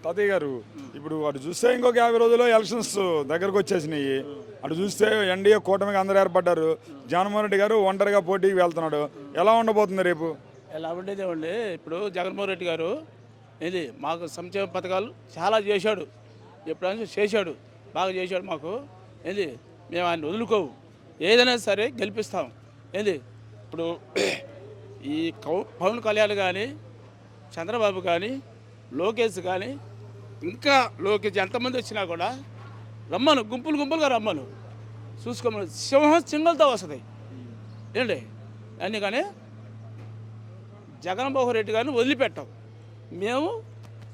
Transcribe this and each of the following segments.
తాతయ్య గారు ఇప్పుడు అటు చూస్తే ఇంకొక 50 రోజుల్లో ఎలక్షన్స్ దగ్గరకు వచ్చేసినాయి. అటు చూస్తే ఎన్డీఏ కూటమికి అందరూ ఏర్పడ్డారు. జగన్మోహన్ రెడ్డి గారు ఒంటరిగా పోటీకి వెళ్తున్నాడు. ఎలా ఉండబోతుంది రేపు? ఎలా ఉండేదే ఉండి ఇప్పుడు జగన్మోహన్ రెడ్డి గారు ఇది మాకు సంక్షేమ పథకాలు చాలా చేశాడు, ఎప్పుడైనా చేశాడు, బాగా చేశాడు మాకు. ఏంది మేము ఆయన వదులుకోవు, ఏదైనా సరే గెలిపిస్తాం. ఏంది ఇప్పుడు ఈ పవన్ కళ్యాణ్ కానీ, చంద్రబాబు కానీ, లోకేష్ కానీ, ఇంకా లోకేష్ ఎంతమంది వచ్చినా కూడా రమ్మను, గుంపులు గుంపులుగా రమ్మను, చూసుకోమని. సింహం సింగల్తో వస్తుంది ఏంటి అందుకని జగన్మోహన్ రెడ్డి గారిని వదిలిపెట్టాం. మేము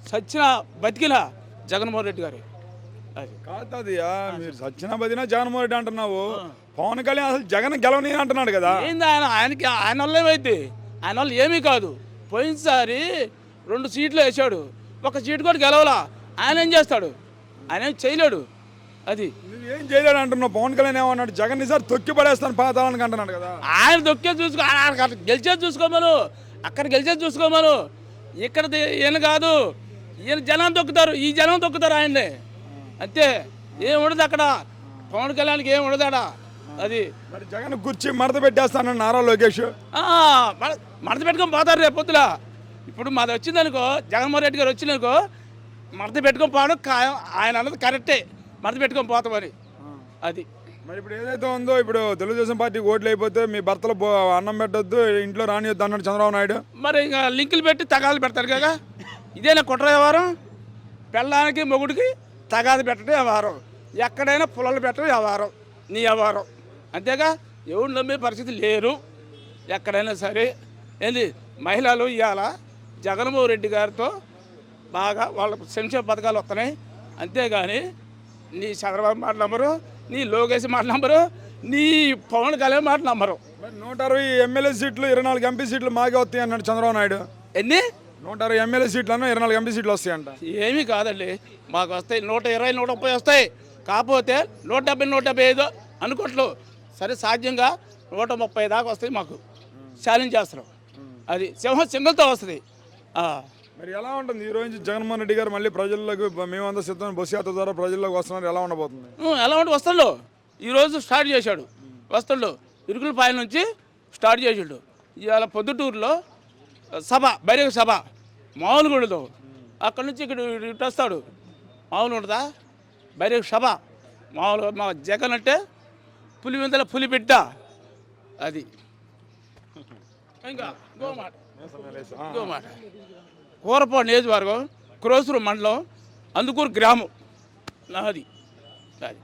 సచ్చిన బతికిన జగన్మోహన్ రెడ్డి గారు. అది కాదు అదియా, మీరు సచ్చిన బదినా జగన్మోహన్ రెడ్డి అంటున్నావు. పవన్ కళ్యాణ్ అసలు జగన్ గెలవని అంటున్నాడు కదా. ఏంది ఆయన వల్ల ఏమైంది? ఆయన వల్ల ఏమీ కాదు. పోయినసారి 2 సీట్లు వేసాడు, 1 సీటు కూడా గెలవలా. ఆయన ఏం చేస్తాడు? ఆయన ఏం చేయలేడు. అది నువ్వు ఏం చేయలేడు అంటున్నావు. పవన్ కళ్యాణ్ ఏమన్నాడు? జగన్ ఈసారి తొక్కి పడేస్తాను పాతాళానికి అంటున్నాడు కదా. ఆయన తొక్కే చూసుకో, గెలిచేది చూసుకోమను, అక్కడ గెలిచేది చూసుకోమను. ఇక్కడ ఈయన కాదు, ఈయన జనం తొక్కుతారు, ఈ జనం తొక్కుతారు ఆయన్ని. అంతే, ఏం ఉండదు అక్కడ. పవన్ కళ్యాణ్కి ఏం ఉండదాడ. అది మరి జగన్ కుర్చీ మడత పెట్టేస్తానని నారా లోకేష్ మడత పెట్టుకొని పోతారు రేపు పొద్దుల. ఇప్పుడు మాది వచ్చిందనుకో, జగన్మోహన్ రెడ్డి గారు వచ్చిందనుకో, మడత పెట్టుకొని పోవడం ఖాయం. ఆయన అన్నది కరెక్టే, మడత పెట్టుకొని పోతామని. అది మరి ఇప్పుడు ఏదైతే ఉందో, ఇప్పుడు తెలుగుదేశం పార్టీకి ఓట్లు అయిపోతే మీ భర్తలు అన్నం పెట్టొద్దు, ఇంట్లో రానియొద్దు అన్నాడు చంద్రబాబు నాయుడు. మరి ఇంకా లింకులు పెట్టి తగాదు పెడతారు కదా. ఇదేనా కుట్ర వ్యవహారం? పెళ్ళానికి మొగుడికి తగాదు పెట్టడం వ్యవహారం. ఎక్కడైనా పొలాలు పెట్టడం వ్యవహారం, నీ వ్యవహారం. అంతేగా, ఎవరు నమ్మే పరిస్థితి లేరు ఎక్కడైనా సరే. ఏంది మహిళలు ఇవాళ జగన్మోహన్ రెడ్డి గారితో బాగా వాళ్ళకు సంక్షేమ పథకాలు వస్తున్నాయి. అంతేగాని నీ చంద్రబాబు మాట నమ్మరు, నీ లోకేష్ మాట నమ్మరు, నీ పవన్ కళ్యాణ్ మాట నమ్మరు. 160 ఎమ్మెల్యే సీట్లు, 24 ఎంపీ సీట్లు మాకే వస్తాయి అన్నాడు చంద్రబాబు నాయుడు. ఎన్ని? 160 ఎమ్మెల్యే సీట్లను 24 ఎంపీ సీట్లు వస్తాయంట. ఏమీ కాదండి, మాకు వస్తాయి 120, 130 వస్తాయి. కాకపోతే 170, 175 అనుకోట్లు. సరే, సాధ్యంగా 130 దాకా వస్తాయి. మాకు ఛాలెంజ్ చేస్తున్నాం. అది సింహం సింగల్తో వస్తుంది. మరి ఎలా ఉంటుంది ఈ రోజు జగన్మోహన్ రెడ్డి గారు మళ్ళీ ప్రజల్లోకి మేమంతా సిద్ధం బస్సు యాత్ర ద్వారా ప్రజల్లోకి వస్తున్నారు? ఎలా ఉండబోతుంది? ఎలా ఉంటే వస్తాడు. ఈరోజు స్టార్ట్ చేశాడు, వస్తాడు. ఇరుకులపాయల నుంచి స్టార్ట్ చేసాడు. ఇవాళ పొద్దుటూరులో సభ, బహిరంగ సభ మామూలుగా ఉండదు. అక్కడి నుంచి ఇక్కడ ఇటు వస్తాడు, మామూలు ఉండదా బహిరంగ సభ మామూలుగా. మా జగన్ అంటే పులి వింతల పులి బిడ్డ. అది ఇంకా ఇంకో మాట, కూరపాడు నియోజకవర్గం, క్రోసూరు మండలం, అందుకూరు గ్రామం నాది. అది